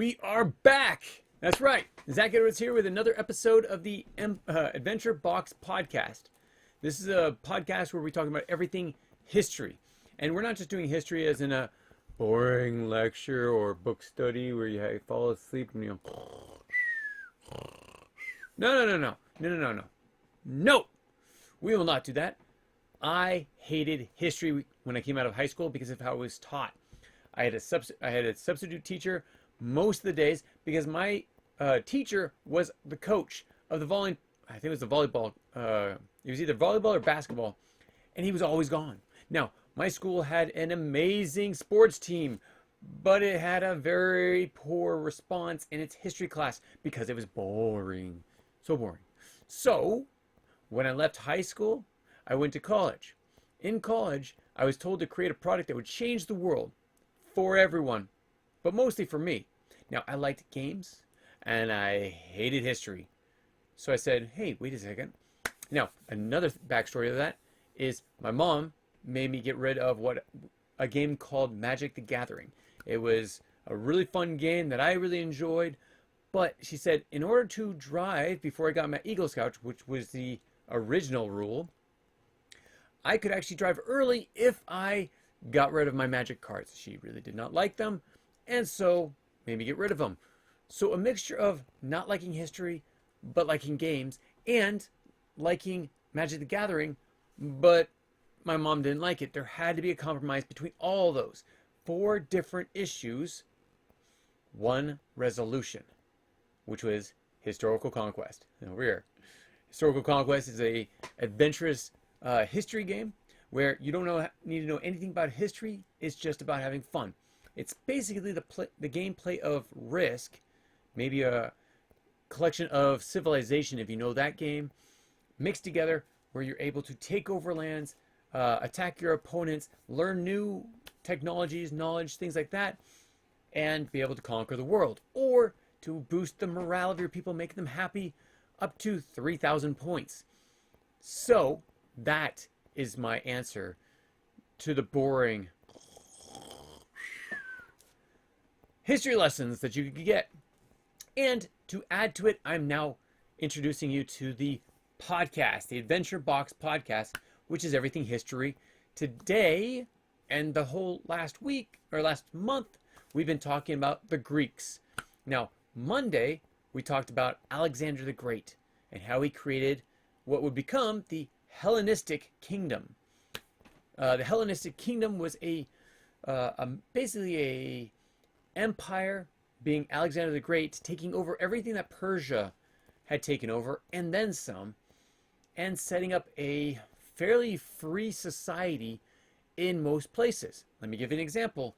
We are back. That's right. Zach Edwards here with another episode of the Adventure Box podcast. This is a podcast where we talk about everything history. And we're not just doing history as in a boring lecture or book study where you fall asleep and you No, we will not do that. I hated history when I came out of high school because of how it was taught. I had a substitute teacher most of the days because my teacher was the coach of the I think it was the volleyball. It was either volleyball or basketball, and he was always gone. Now, my school had an amazing sports team, but it had a very poor response in its history class because it was boring. So boring. So, when I left high school, I went to college. In college, I was told to create a product that would change the world for everyone, but mostly for me. Now, I liked games, and I hated history. So I said, hey, wait a second. Now, another backstory of that is my mom made me get rid of a game called Magic the Gathering. It was a really fun game that I really enjoyed, but she said, in order to drive before I got my Eagle Scout, which was the original rule, I could actually drive early if I got rid of my magic cards. She really did not like them, and so made me get rid of them. So a mixture of not liking history, but liking games, and liking Magic the Gathering, but my mom didn't like it. There had to be a compromise between all those. 4 different issues, 1 resolution, which was historical conquest. Over here. Historical conquest is a adventurous history game where you don't need to know anything about history. It's just about having fun. It's basically the gameplay of Risk, maybe a collection of Civilization, if you know that game, mixed together where you're able to take over lands, attack your opponents, learn new technologies, knowledge, things like that, and be able to conquer the world. Or to boost the morale of your people, make them happy, up to 3,000 points. So, that is my answer to the boring history lessons that you could get. And to add to it, I'm now introducing you to the podcast, the Adventure Box podcast, which is everything history. Today, and the whole last week, or last month, we've been talking about the Greeks. Now, Monday, we talked about Alexander the Great and how he created what would become the Hellenistic Kingdom. The Hellenistic Kingdom was basically a empire, being Alexander the Great, taking over everything that Persia had taken over, and then some, and setting up a fairly free society in most places. Let me give you an example.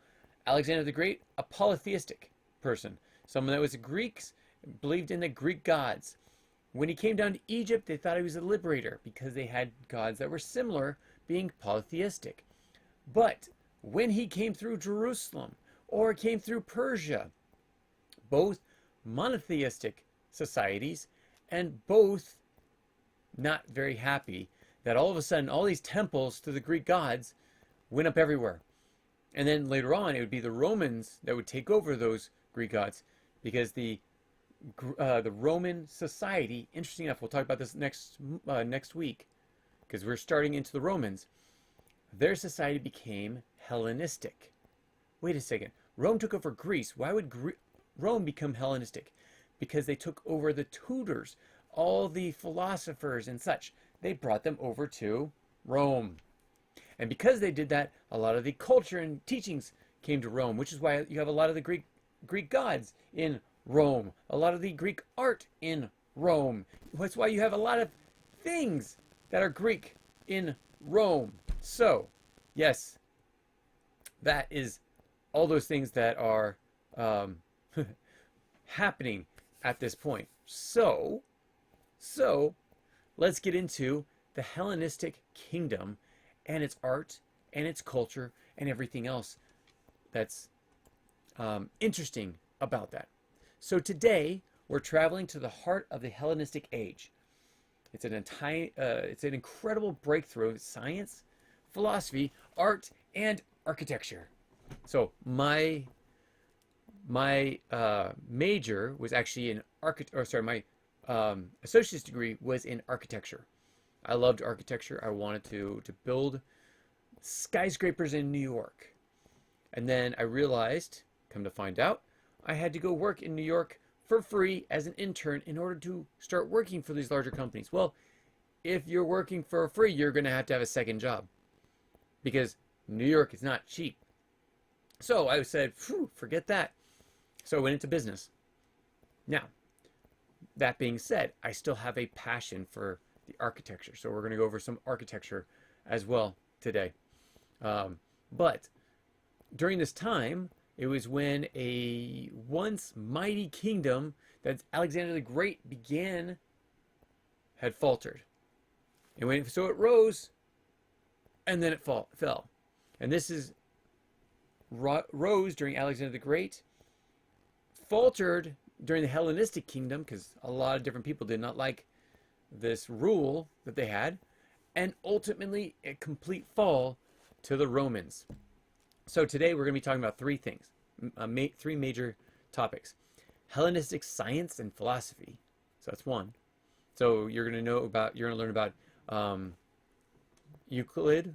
Alexander the Great, a polytheistic person. Someone that was Greeks, believed in the Greek gods. When he came down to Egypt, they thought he was a liberator because they had gods that were similar, being polytheistic. But when he came through Jerusalem, or came through Persia, both monotheistic societies, and both not very happy that all of a sudden all these temples to the Greek gods went up everywhere. And then later on, it would be the Romans that would take over those Greek gods, because the Roman society, interesting enough, we'll talk about this next week, because we're starting into the Romans. Their society became Hellenistic. Wait a second. Rome took over Greece. Why would Rome become Hellenistic? Because they took over the tutors, all the philosophers and such. They brought them over to Rome. And because they did that, a lot of the culture and teachings came to Rome, which is why you have a lot of the Greek gods in Rome, a lot of the Greek art in Rome. That's why you have a lot of things that are Greek in Rome. So, yes, that is all those things that are happening at this point. So let's get into the Hellenistic Kingdom and its art and its culture and everything else that's interesting about that. So today we're traveling to the heart of the Hellenistic Age. It's an incredible breakthrough in science, philosophy, art, and architecture. So my My major was actually in my associate's degree was in architecture. I loved architecture. I wanted to build skyscrapers in New York. And then I realized, come to find out, I had to go work in New York for free as an intern in order to start working for these larger companies. Well, if you're working for free, you're going to have a second job because New York is not cheap. So I said, forget that. So I went into business. Now, that being said, I still have a passion for the architecture. So we're going to go over some architecture as well today. But during this time, it was when a once mighty kingdom that Alexander the Great had faltered. So it rose, and then it fell. And this is rose during Alexander the Great, faltered during the Hellenistic kingdom, because a lot of different people did not like this rule that they had, and ultimately a complete fall to the Romans. So today we're going to be talking about three things, three major topics. Hellenistic science and philosophy. So that's one. So you're going to learn about Euclid,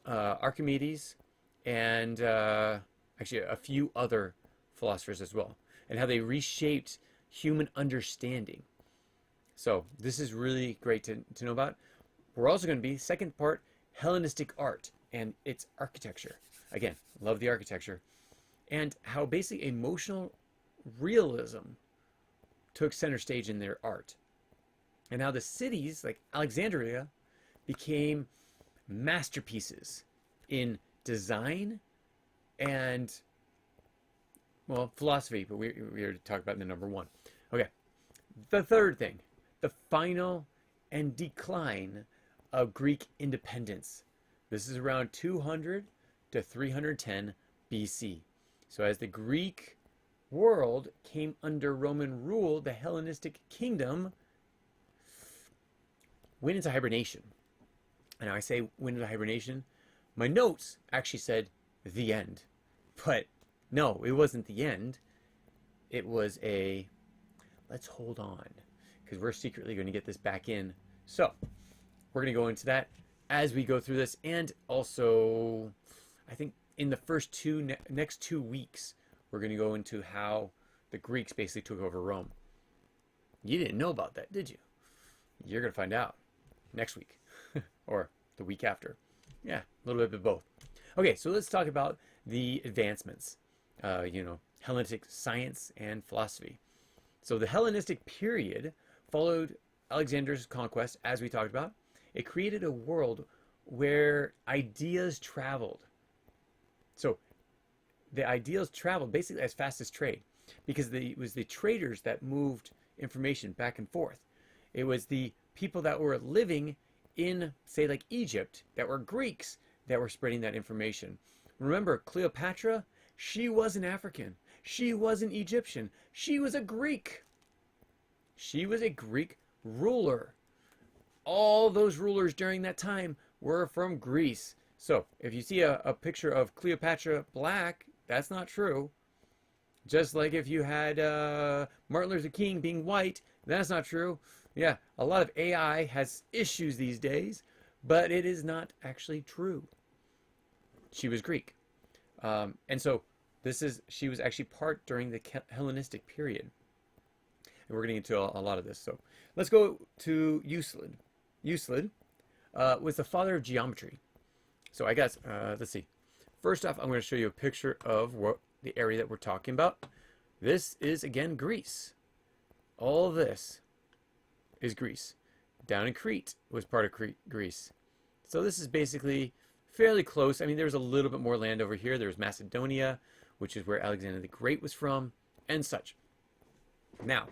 Archimedes, and actually a few other philosophers as well, and how they reshaped human understanding. So this is really great to know about. We're also going to be, second part, Hellenistic art and its architecture. Again, love the architecture. And how basically emotional realism took center stage in their art. And how the cities like Alexandria became masterpieces in design and, well, philosophy, but we already talked about in the number one. Okay, the third thing, the final and decline of Greek independence. This is around 200 to 310 BC. So as the Greek world came under Roman rule, the Hellenistic kingdom went into hibernation. And I say went into hibernation. My notes actually said the end. But no, it wasn't the end. It was let's hold on, because we're secretly going to get this back in. So we're going to go into that as we go through this. And also, I think in the first next 2 weeks, we're going to go into how the Greeks basically took over Rome. You didn't know about that, did you? You're going to find out next week or the week after. Yeah, a little bit of both. Okay, so let's talk about the advancements, Hellenistic science and philosophy. So the Hellenistic period followed Alexander's conquest, as we talked about. It created a world where ideas traveled. So the ideas traveled basically as fast as trade, because it was the traders that moved information back and forth. It was the people that were living in, say, like Egypt, that were Greeks, that were spreading that information. Remember, Cleopatra, she wasn't African. She wasn't Egyptian. She was a Greek. She was a Greek ruler. All those rulers during that time were from Greece. So if you see a picture of Cleopatra black, that's not true. Just like if you had Martin Luther King being white, that's not true. Yeah, a lot of AI has issues these days, but it is not actually true. She was Greek. And so she was actually part during the Hellenistic period. And we're getting into a lot of this. So let's go to Euclid. Euclid was the father of geometry. So I guess, let's see. First off, I'm going to show you a picture of the area that we're talking about. This is, again, Greece. All this is Greece. Down in Crete was part of Greece. So this is basically fairly close. I mean, there's a little bit more land over here. There's Macedonia, which is where Alexander the Great was from, and such. Now,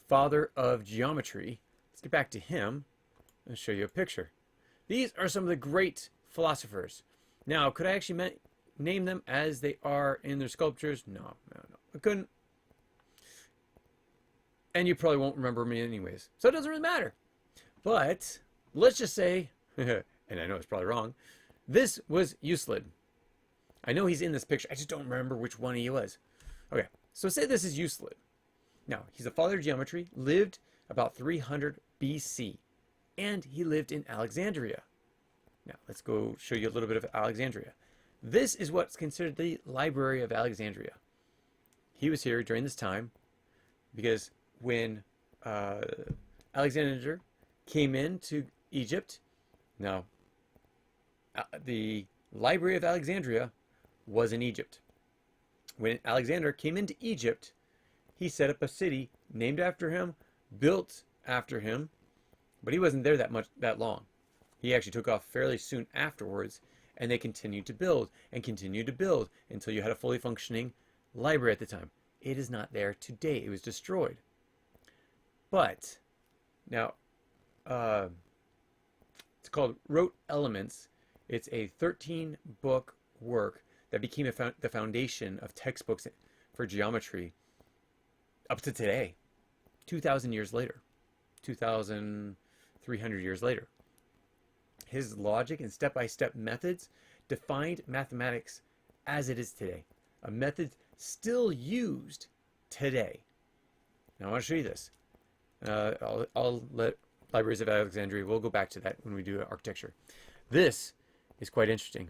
father of geometry. Let's get back to him and show you a picture. These are some of the great philosophers. Now, could I actually name them as they are in their sculptures? No. I couldn't. And you probably won't remember me anyways. So it doesn't really matter. But let's just say, and I know it's probably wrong, this was Euclid. I know he's in this picture. I just don't remember which one he was. Okay, so say this is Euclid. Now, he's a father of geometry, lived about 300 BC, and he lived in Alexandria. Now, let's go show you a little bit of Alexandria. This is what's considered the Library of Alexandria. He was here during this time because when Alexander came into Egypt, now the Library of Alexandria was in Egypt. When Alexander came into Egypt, he set up a city named after him, built after him, but he wasn't there that long. He actually took off fairly soon afterwards, and they continued to build until you had a fully functioning library at the time. It is not there today. It was destroyed. But now it's called Wrote Elements. It's a 13-book work that became the foundation of textbooks for geometry up to today, 2,000 years later, 2,300 years later. His logic and step-by-step methods defined mathematics as it is today, a method still used today. Now I want to show you this. I'll let Libraries of Alexandria, we'll go back to that when we do architecture. This is quite interesting.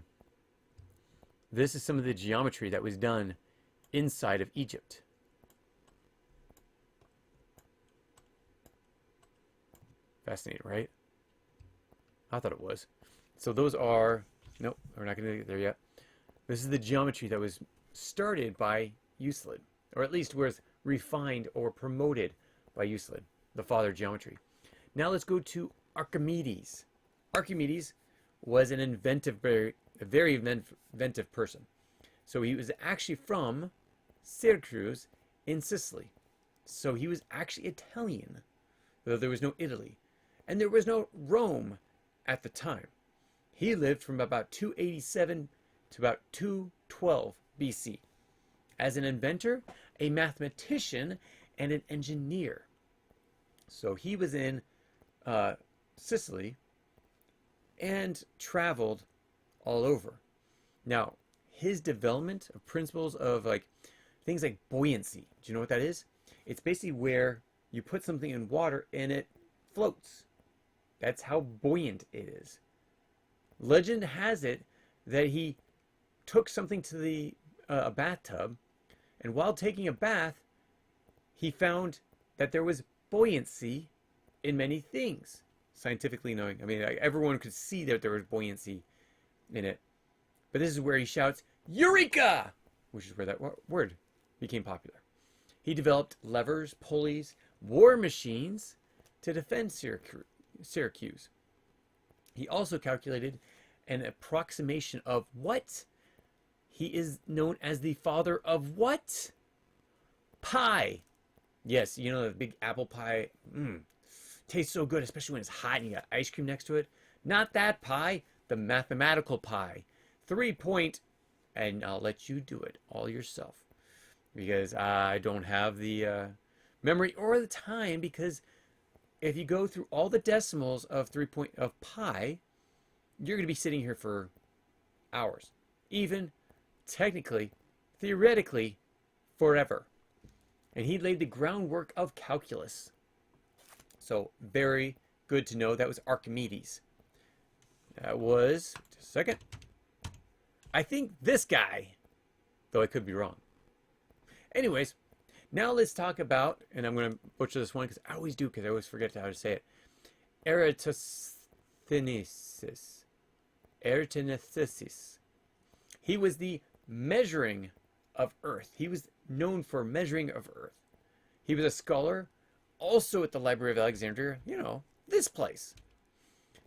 This is some of the geometry that was done inside of Egypt. Fascinating, right? I thought it was. So those are, nope, we're not going to get there yet. This is the geometry that was started by Euclid, or at least was refined or promoted by Euclid, the father of geometry. Now let's go to Archimedes. Archimedes was an a very inventive person. So he was actually from Syracuse in Sicily. So he was actually Italian, though there was no Italy. And there was no Rome at the time. He lived from about 287 to about 212 BC. As an inventor, a mathematician, and an engineer. So he was in Sicily and traveled all over. Now, his development of principles of things like buoyancy. Do you know what that is? It's basically where you put something in water and it floats. That's how buoyant it is. Legend has it that he took something to a bathtub, and while taking a bath, he found that there was buoyancy in many things. Scientifically knowing, everyone could see that there was buoyancy in it. But this is where he shouts, "Eureka!" which is where that word became popular. He developed levers, pulleys, war machines to defend Syracuse. He also calculated an approximation of what? He is known as the father of what? Pie. Yes, you know the big apple pie. Tastes so good, especially when it's hot and you got ice cream next to it. Not that pie, the mathematical pie. 3-point, and I'll let you do it all yourself. Because I don't have the memory or the time, because if you go through all the decimals of 3-point of pi, you're going to be sitting here for hours. Even technically, theoretically, forever. And he laid the groundwork of calculus. So very good to know. That was Archimedes. That was, just a second, I think this guy, though I could be wrong. Anyways, now let's talk about, and I'm going to butcher this one because I always do, because I always forget how to say it. Eratosthenes. Eratosthenes. He was the measuring of Earth. He was known for measuring of Earth. He was a scholar, also at the Library of Alexandria, this place.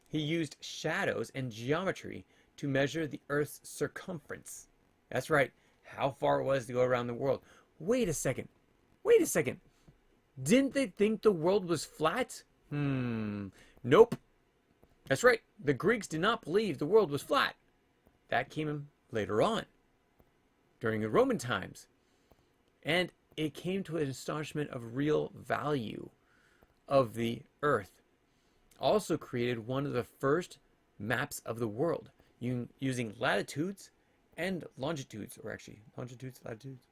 He used shadows and geometry to measure the Earth's circumference. That's right, how far it was to go around the world. Wait a second. Didn't they think the world was flat? Nope. That's right, the Greeks did not believe the world was flat. That came later on, during the Roman times. And it came to an astonishment of real value of the Earth. Also created one of the first maps of the world using latitudes and longitudes, or actually longitudes, latitudes.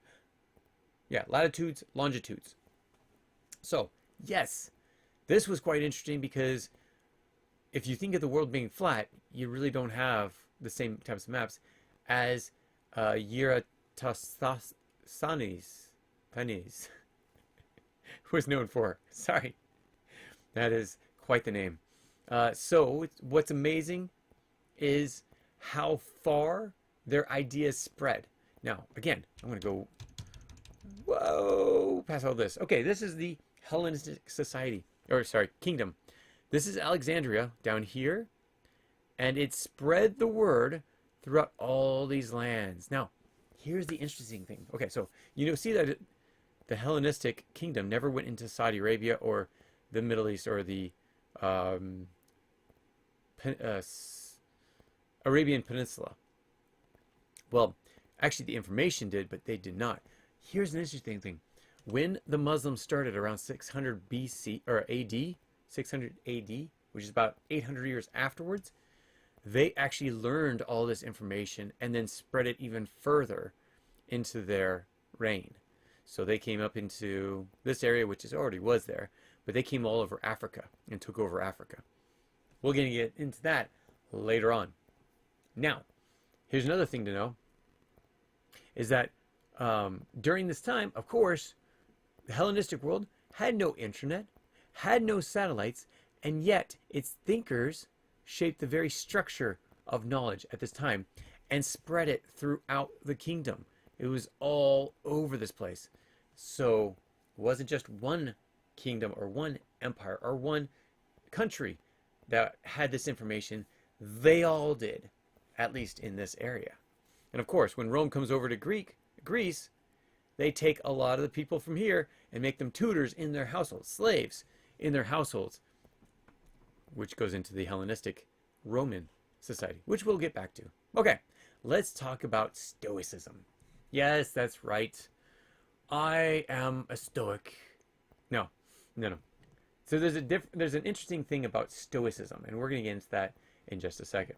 Yeah, latitudes, longitudes. So, yes, this was quite interesting because if you think of the world being flat, you really don't have the same types of maps as Eratosthenes was known for. Sorry, that is quite the name. So what's amazing is how far their ideas spread. Now, again, I'm going to go, whoa, past all this. Okay, this is the Hellenistic society, or sorry, kingdom. This is Alexandria down here, and it spread the word throughout all these lands. Now, here's the interesting thing. Okay, so see that the Hellenistic kingdom never went into Saudi Arabia or the Middle East or the Arabian Peninsula. Well, actually the information did, but they did not. Here's an interesting thing. When the Muslims started around 600 BC or AD, 600 AD, which is about 800 years afterwards, they actually learned all this information and then spread it even further into their reign. So they came up into this area, which already was there, but they came all over Africa and took over Africa. We're going to get into that later on. Now, here's another thing to know, is that during this time, of course, the Hellenistic world had no internet, had no satellites, and yet its thinkers shaped the very structure of knowledge at this time and spread it throughout the kingdom. It was all over this place. So it wasn't just one kingdom or one empire or one country that had this information. They all did, at least in this area. And of course, when Rome comes over to Greece, they take a lot of the people from here and make them tutors in their households, slaves in their households, which goes into the Hellenistic Roman society, which we'll get back to. Okay, let's talk about Stoicism. Yes, that's right. I am a Stoic. No. So there's an interesting thing about Stoicism, and we're going to get into that in just a second.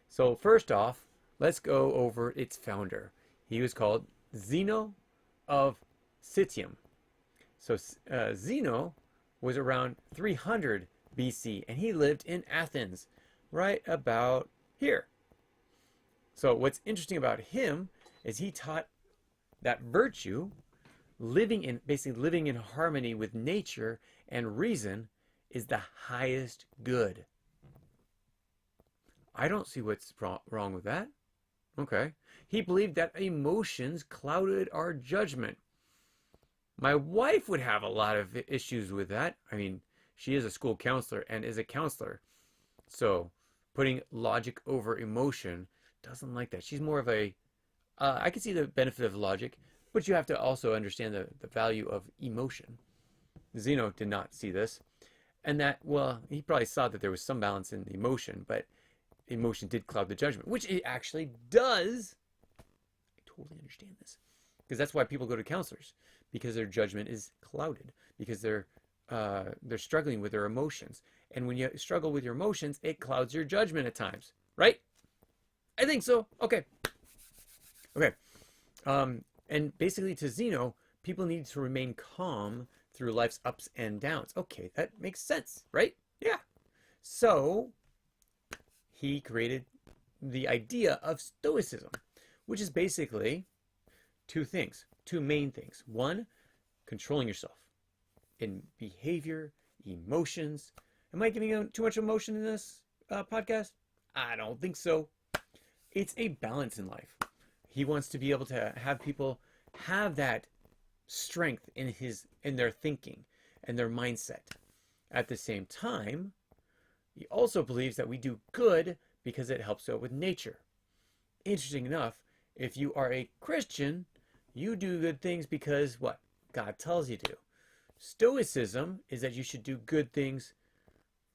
So first off, let's go over its founder. He was called Zeno of Citium. So Zeno was around 300 BC, and he lived in Athens, right about here. So what's interesting about him is he taught that virtue, basically living in harmony with nature and reason, is the highest good. I don't see what's wrong with that. Okay. He believed that emotions clouded our judgment. My wife would have a lot of issues with that. I mean, she is a school counselor and is a counselor. So putting logic over emotion, doesn't like that. She's more of a, I can see the benefit of logic, but you have to also understand the value of emotion. Zeno did not see this. And that, well, he probably saw that there was some balance in the emotion, but emotion did cloud the judgment, which it actually does. I totally understand this. Because that's why people go to counselors, because their judgment is clouded, because they're struggling with their emotions. And when you struggle with your emotions, it clouds your judgment at times, right? I think so. Okay. And basically to Zeno, people need to remain calm through life's ups and downs. Okay, that makes sense, right? Yeah. So he created the idea of Stoicism, which is basically two main things. One, controlling yourself in behavior, emotions. Am I giving out too much emotion in this podcast? I don't think so. It's a balance in life. He wants to be able to have people have that strength in their thinking and their mindset. At the same time, he also believes that we do good because it helps out with nature. Interesting enough, if you are a Christian, you do good things because what? God tells you to. Stoicism is that you should do good things.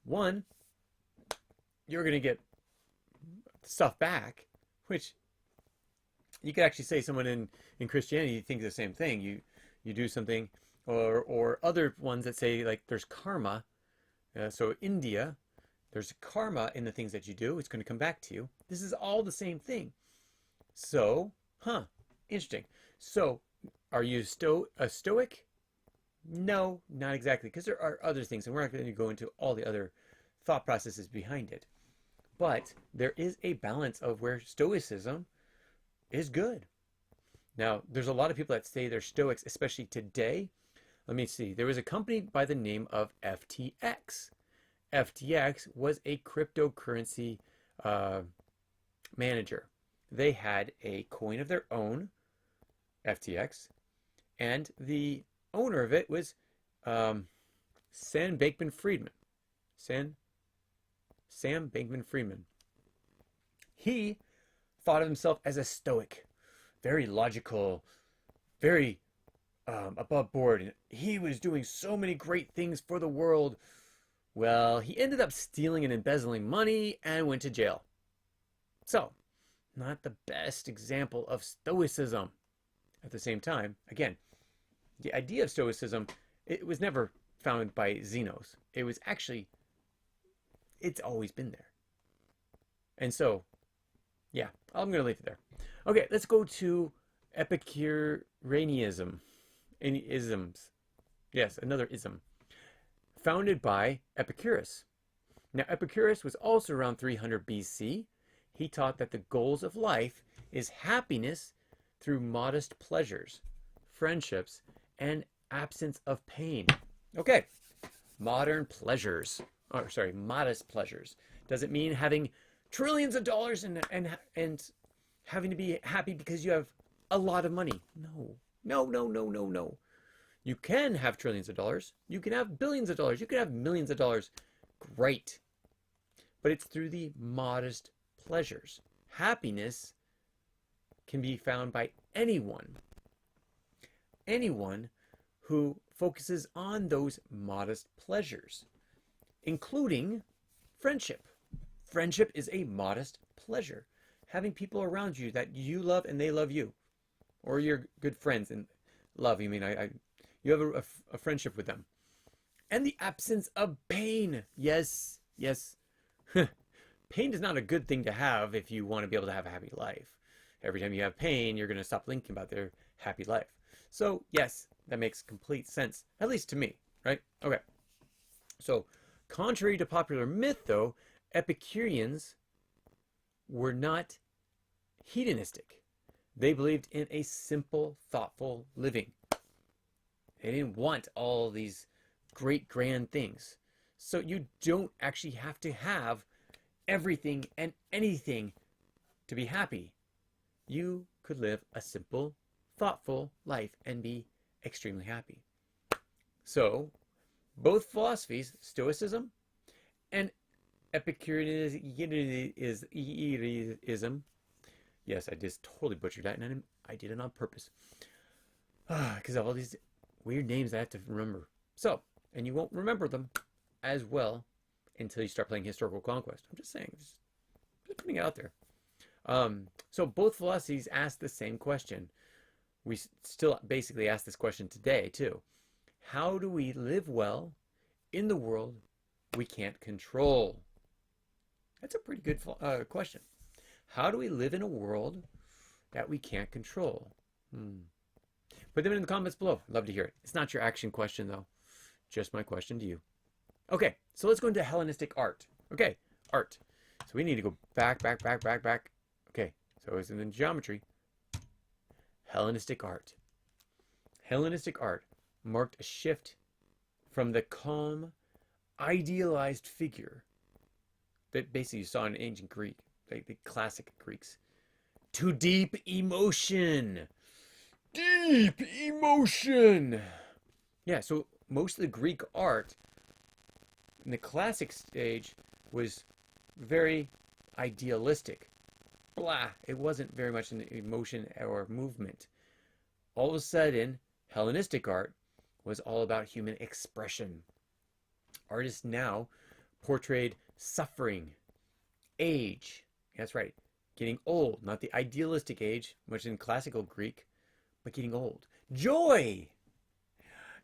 One, you're going to get stuff back, which you could actually say someone in Christianity thinks the same thing. You do something, or other ones that say like there's karma. So India, there's karma in the things that you do. It's going to come back to you. This is all the same thing. So, interesting. So, are you a Stoic? No, not exactly, because there are other things, and we're not going to go into all the other thought processes behind it. But there is a balance of where Stoicism is good. Now, there's a lot of people that say they're Stoics, especially today. Let me see. There was a company by the name of FTX. FTX was a cryptocurrency manager. They had a coin of their own, FTX, and the owner of it was Sam Bankman-Friedman. Sam Bankman-Friedman. He thought of himself as a Stoic, very logical, very above board. And he was doing so many great things for the world. Well, he ended up stealing and embezzling money and went to jail. So, not the best example of Stoicism. At the same time, again, the idea of Stoicism, it was never founded by Xenos. It was actually, it's always been there. And so, yeah, I'm going to leave it there. Okay, let's go to Epicureanism. Any isms. Yes, another ism. Founded by Epicurus. Now, Epicurus was also around 300 BC. He taught that the goals of life is happiness through modest pleasures, friendships, and absence of pain. Okay, modest pleasures. Does it mean having trillions of dollars and having to be happy because you have a lot of money? No. You can have trillions of dollars. You can have billions of dollars. You can have millions of dollars. Great. But it's through the modest pleasures. Happiness can be found by anyone. Anyone who focuses on those modest pleasures, including friendship. Friendship is a modest pleasure. Having people around you that you love and they love you, or you're good friends and love. You mean you have a friendship with them, and the absence of pain. Yes. Pain is not a good thing to have if you want to be able to have a happy life. Every time you have pain, you're going to stop thinking about their happy life. So yes, that makes complete sense, at least to me, right? Okay. So contrary to popular myth, though, Epicureans were not hedonistic. They believed in a simple, thoughtful living. They didn't want all these great, grand things. So you don't actually have to have everything and anything to be happy. You could live a simple, thoughtful life and be extremely happy. So, both philosophies, Stoicism and Epicureanism, yes, I just totally butchered that, and I did it on purpose. Because of all these weird names I have to remember. So, and you won't remember them as well until you start playing Historical Conquest. I'm just saying, just putting it out there. So both philosophies ask the same question. We still basically ask this question today, too. How do we live well in the world we can't control? That's a pretty good question. How do we live in a world that we can't control? Put them in the comments below. I'd love to hear it. It's not your action question, though. Just my question to you. Okay, so let's go into Hellenistic art. Okay, art. So we need to go back. Okay, so it's in the geometry. Hellenistic art. Hellenistic art marked a shift from the calm, idealized figure that basically you saw in ancient Greek, like the classic Greeks, to deep emotion. Deep emotion! Yeah, so most of the Greek art in the classic stage was very idealistic. Blah. It wasn't very much an emotion or movement. All of a sudden, Hellenistic art was all about human expression. Artists now portrayed suffering, age. That's right. Getting old. Not the idealistic age, which in classical Greek, but getting old. Joy!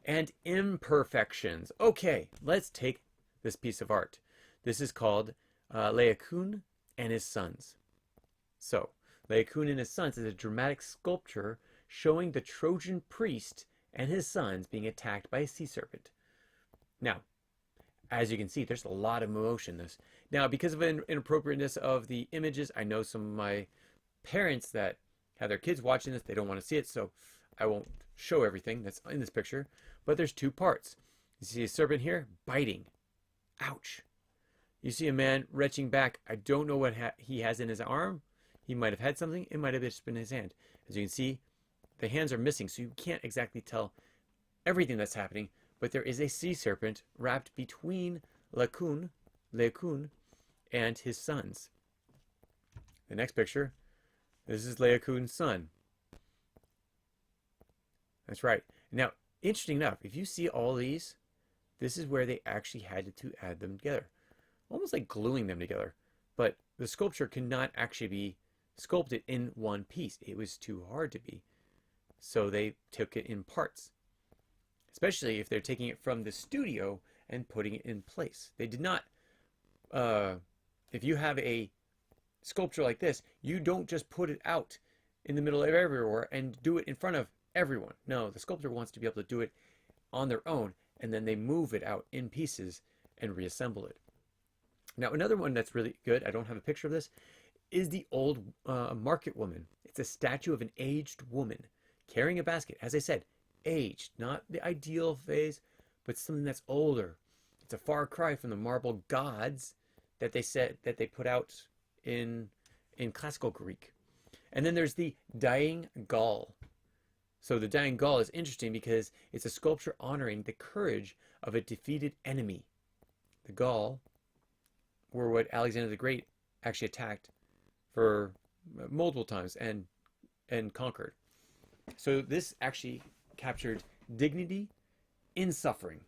And imperfections. Okay, let's take this piece of art. This is called Laocoon and His Sons. So, Laocoon and his sons is a dramatic sculpture showing the Trojan priest and his sons being attacked by a sea serpent. Now, as you can see, there's a lot of emotion in this. Now, because of inappropriateness of the images, I know some of my parents that have their kids watching this, they don't want to see it, so I won't show everything that's in this picture. But there's two parts. You see a serpent here biting. Ouch. You see a man retching back. I don't know what he has in his arm. He might have had something. It might have just been his hand. As you can see, the hands are missing, so you can't exactly tell everything that's happening. But there is a sea serpent wrapped between Laocoon and his sons. The next picture, this is Laocoon's son. That's right. Now, interesting enough, if you see all these, this is where they actually had to add them together. Almost like gluing them together. But the sculpture cannot actually be sculpted in one piece. It was too hard to be. So they took it in parts. Especially if they're taking it from the studio and putting it in place. They did not, if you have a sculpture like this, you don't just put it out in the middle of everywhere and do it in front of everyone. No, the sculptor wants to be able to do it on their own, and then they move it out in pieces and reassemble it. Now, another one that's really good, I don't have a picture of this, is the old market woman. It's a statue of an aged woman carrying a basket. As I said, aged, not the ideal phase, but something that's older. It's a far cry from the marble gods that they said that they put out in classical Greek. And then there's the dying Gaul. So the dying Gaul is interesting because it's a sculpture honoring the courage of a defeated enemy. The Gaul were what Alexander the Great actually attacked for multiple times and conquered. So this actually captured dignity in suffering.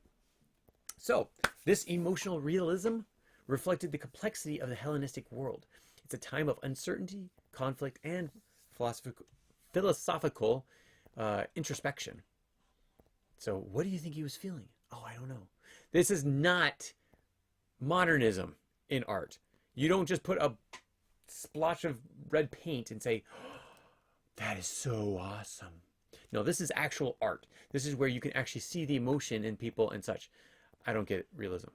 So this emotional realism reflected the complexity of the Hellenistic world. It's a time of uncertainty, conflict, and philosophical introspection. So what do you think he was feeling? Oh, I don't know. This is not modernism in art. You don't just put a splotch of red paint and say, oh, that is so awesome. No, this is actual art. This is where you can actually see the emotion in people and such. I don't get realism.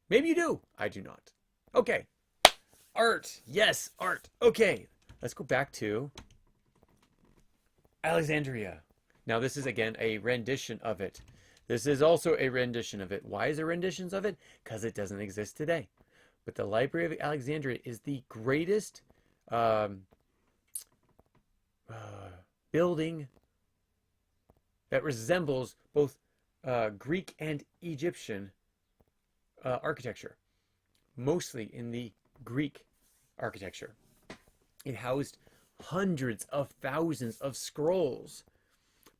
Maybe you do. I do not. Okay. Art. Yes, art. Okay. Let's go back to Alexandria. Now, this is, again, a rendition of it. This is also a rendition of it. Why is there renditions of it? Because it doesn't exist today. But the Library of Alexandria is the greatest building that resembles both Greek and Egyptian architecture, mostly in the Greek architecture. It housed hundreds of thousands of scrolls,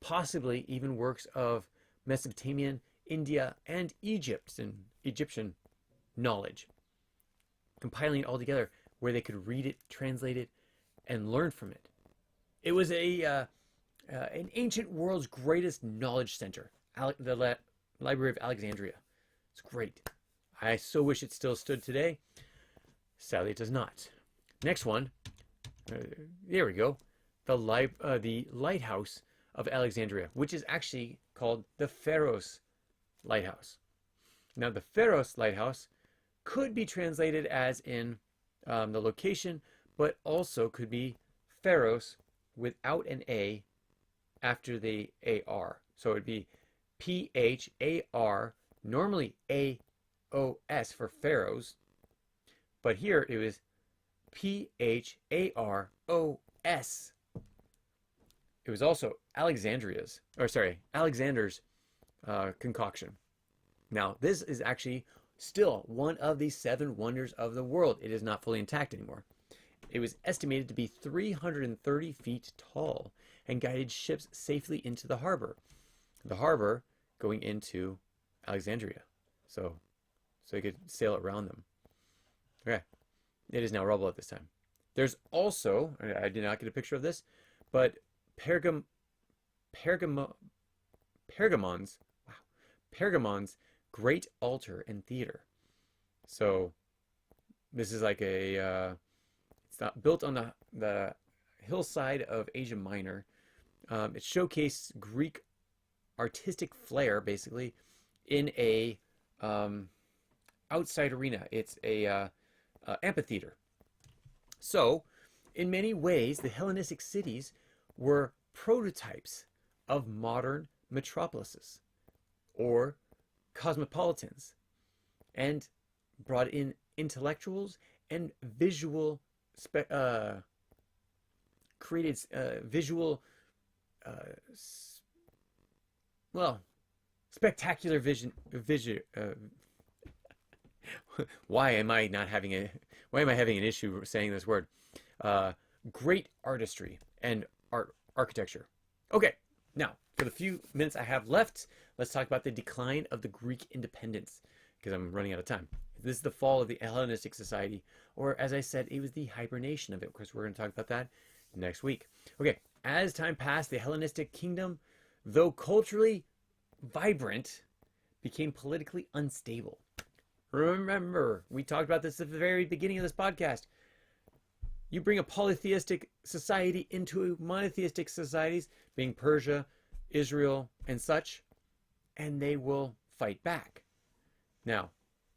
possibly even works of Mesopotamian, India, and Egyptian knowledge, compiling it all together where they could read it, translate it, and learn from it. It was an ancient world's greatest knowledge center, the Library of Alexandria. It's great. I so wish it still stood today. Sadly, it does not. Next one. There we go. The Lighthouse of Alexandria, which is actually called the Pharos Lighthouse. Now, the Pharos Lighthouse could be translated as in the location, but also could be Pharos without an A after the AR. So it would be Phar, normally AOS for Pharaohs, but here it was Pharos. It was also Alexander's concoction. Now, this is actually still one of the 7 wonders of the world. It is not fully intact anymore. It was estimated to be 330 feet tall and guided ships safely into the harbor. The harbor going into Alexandria. So you could sail around them. Okay. It is now rubble at this time. There's also, I did not get a picture of this, but Pergamon's Great Altar and Theater. So this is like a, it's not built on the hillside of Asia Minor. It showcased Greek artistic flair, basically, in a outside arena. It's a amphitheater. So, in many ways, the Hellenistic cities were prototypes of modern metropolises or cosmopolitans, and brought in intellectuals and created visual, spectacular vision. Why am I having an issue saying this word? Great artistry and architecture. Okay, now for the few minutes I have left, let's talk about the decline of the Greek independence, because I'm running out of time. This is the fall of the Hellenistic society, or as I said, it was the hibernation of it, because we're going to talk about that next week. Okay, as time passed, the Hellenistic kingdom, though culturally vibrant, became politically unstable. Remember, we talked about this at the very beginning of this podcast. You bring a polytheistic society into monotheistic societies, being Persia, Israel, and such, and they will fight back. Now,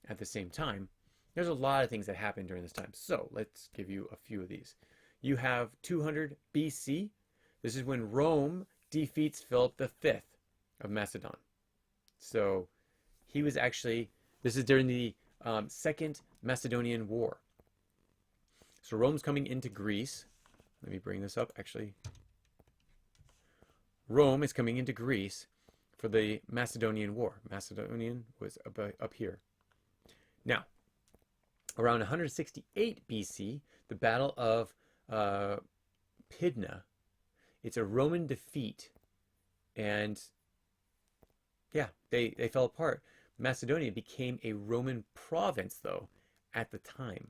at the same time, there's a lot of things that happened during this time. So let's give you a few of these. You have 200 BC. This is when Rome defeats Philip V of Macedon. So he was actually, this is during the Second Macedonian War. So Rome's coming into Greece. Let me bring this up, actually. Rome is coming into Greece for the Macedonian War. Macedonian was up here. Now, around 168 BC, the Battle of Pydna. It's a Roman defeat. And, yeah, they fell apart. Macedonia became a Roman province, though, at the time.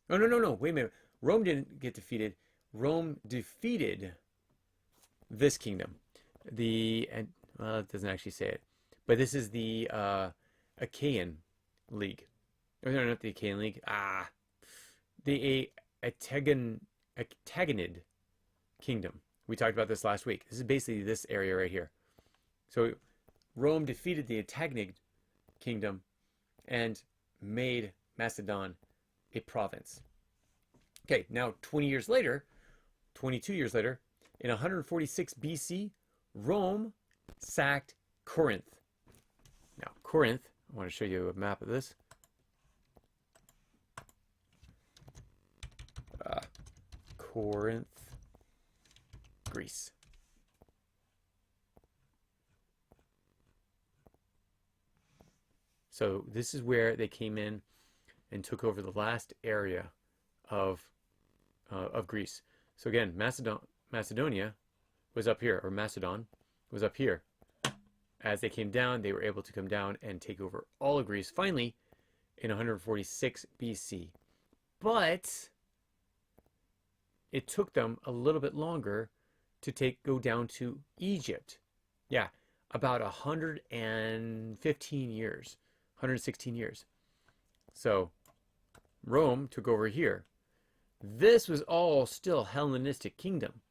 Oh, no, wait a minute. Rome didn't get defeated. Rome defeated this kingdom. It doesn't actually say it. But this is the Achaean League. Oh, no, not the Achaean League. The Antagonid kingdom. We talked about this last week. This is basically this area right here. So Rome defeated the Antagonid kingdom and made Macedon a province. Okay, now 22 years later, in 146 BC, Rome sacked Corinth. Now, Corinth, I want to show you a map of this. Corinth, Greece. So this is where they came in and took over the last area of Greece. So again, Macedonia was up here, or Macedon was up here. As they came down, they were able to come down and take over all of Greece, finally, in 146 BC. But it took them a little bit longer to go down to Egypt. Yeah, about 115 years, 116 years. So Rome took over here. This was all still Hellenistic kingdom.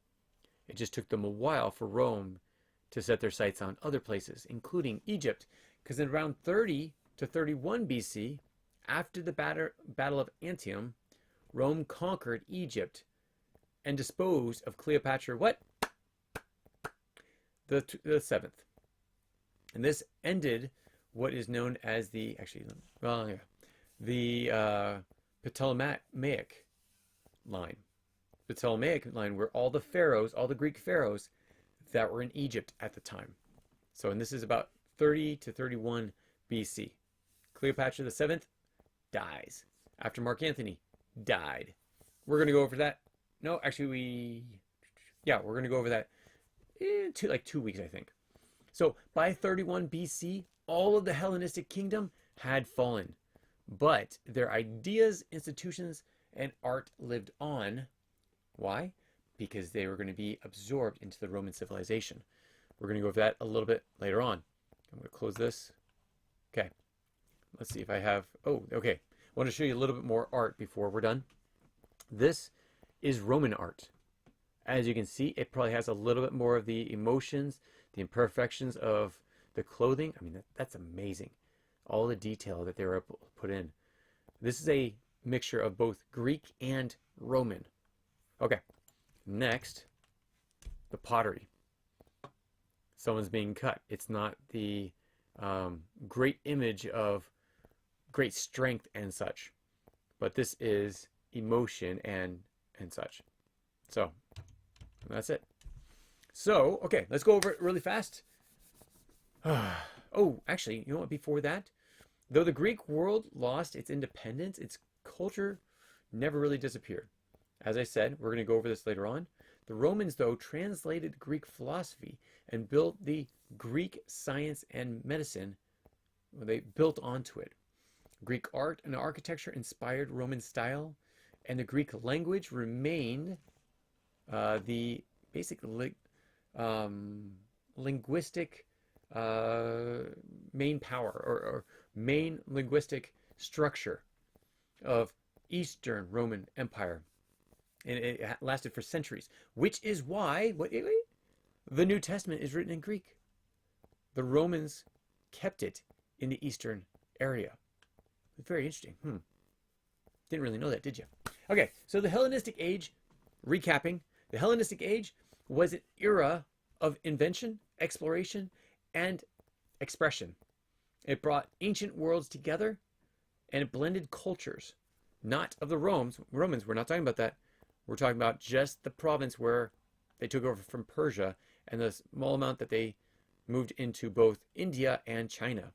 It just took them a while for Rome to set their sights on other places, including Egypt, because in around 30 to 31 BC, after the Battle of Antietam, Rome conquered Egypt and disposed of Cleopatra, what? The seventh. And this ended what is known as the Ptolemaic line. The Ptolemaic line were all the pharaohs, all the Greek pharaohs that were in Egypt at the time. So, and this is about 30 to 31 BC. Cleopatra the seventh dies after Mark Antony died. We're going to go over that. No, actually, we're going to go over that in 2 weeks, I think. So by 31 BC, all of the Hellenistic kingdom had fallen, but their ideas, institutions, and art lived on. Why? Because they were going to be absorbed into the Roman civilization. We're going to go over that a little bit later on. I'm going to close this. Okay. Let's see if I have... Oh, okay. I want to show you a little bit more art before we're done. This is Roman art. As you can see, it probably has a little bit more of the emotions, the imperfections of the clothing. I mean, that's amazing. All the detail that they were put in. This is a mixture of both Greek and Roman. Okay, next, the pottery. Someone's being cut. It's not the great image of great strength and such, but this is emotion and such. So that's it. So, okay, let's go over it really fast. Oh, actually, you know what? Before that, though the Greek world lost its independence, its culture never really disappeared. As I said, we're going to go over this later on. The Romans, though, translated Greek philosophy and built the Greek science and medicine. Well, they built onto it. Greek art and architecture inspired Roman style, and the Greek language remained the basic linguistic main power or main linguistic structure of Eastern Roman Empire. And it lasted for centuries, which is why the New Testament is written in Greek. The Romans kept it in the Eastern area. Very interesting. Didn't really know that, did you? Okay, so the Hellenistic Age, recapping, the Hellenistic Age was an era of invention, exploration, and expression. It brought ancient worlds together, and it blended cultures. Not of the Romans, we're not talking about that. We're talking about just the province where they took over from Persia and the small amount that they moved into both India and China.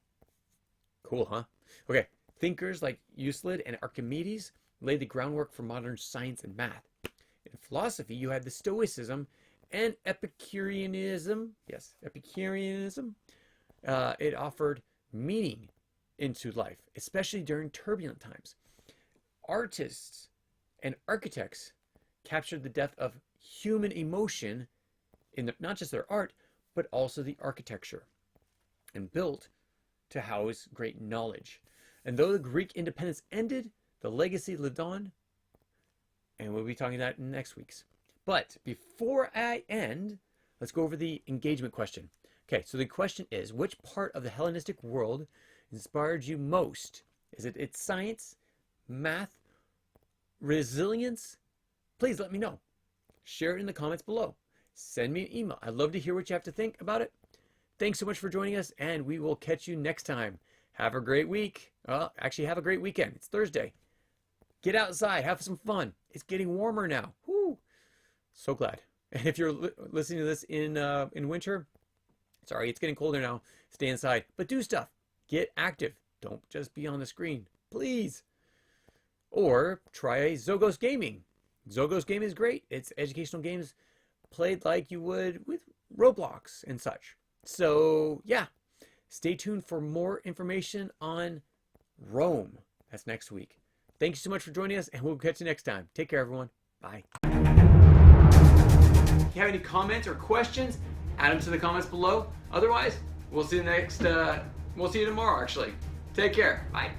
Cool, huh? Okay, thinkers like Euclid and Archimedes laid the groundwork for modern science and math. In philosophy, you had the Stoicism and Epicureanism. Yes, Epicureanism. It offered meaning into life, especially during turbulent times. Artists and architects captured the depth of human emotion in not just their art, but also the architecture, and built to house great knowledge. And though the Greek independence ended, the legacy lived on, and we'll be talking about that in next week's. But before I end, let's go over the engagement question. Okay, so the question is, which part of the Hellenistic world inspired you most? Is it its science, math, resilience? Please let me know. Share it in the comments below. Send me an email. I'd love to hear what you have to think about it. Thanks so much for joining us, and we will catch you next time. Have a great week. Actually, have a great weekend. It's Thursday. Get outside. Have some fun. It's getting warmer now. Woo! So glad. And if you're listening to this in winter, sorry, it's getting colder now. Stay inside. But do stuff. Get active. Don't just be on the screen. Please. Or try Zogos Gaming. Zogos Gaming is great. It's educational games played like you would with Roblox and such. So, yeah. Stay tuned for more information on Rome. That's next week. Thank you so much for joining us, and we'll catch you next time. Take care, everyone. Bye. If you have any comments or questions, add them to the comments below. Otherwise, we'll see you tomorrow, actually. Take care. Bye.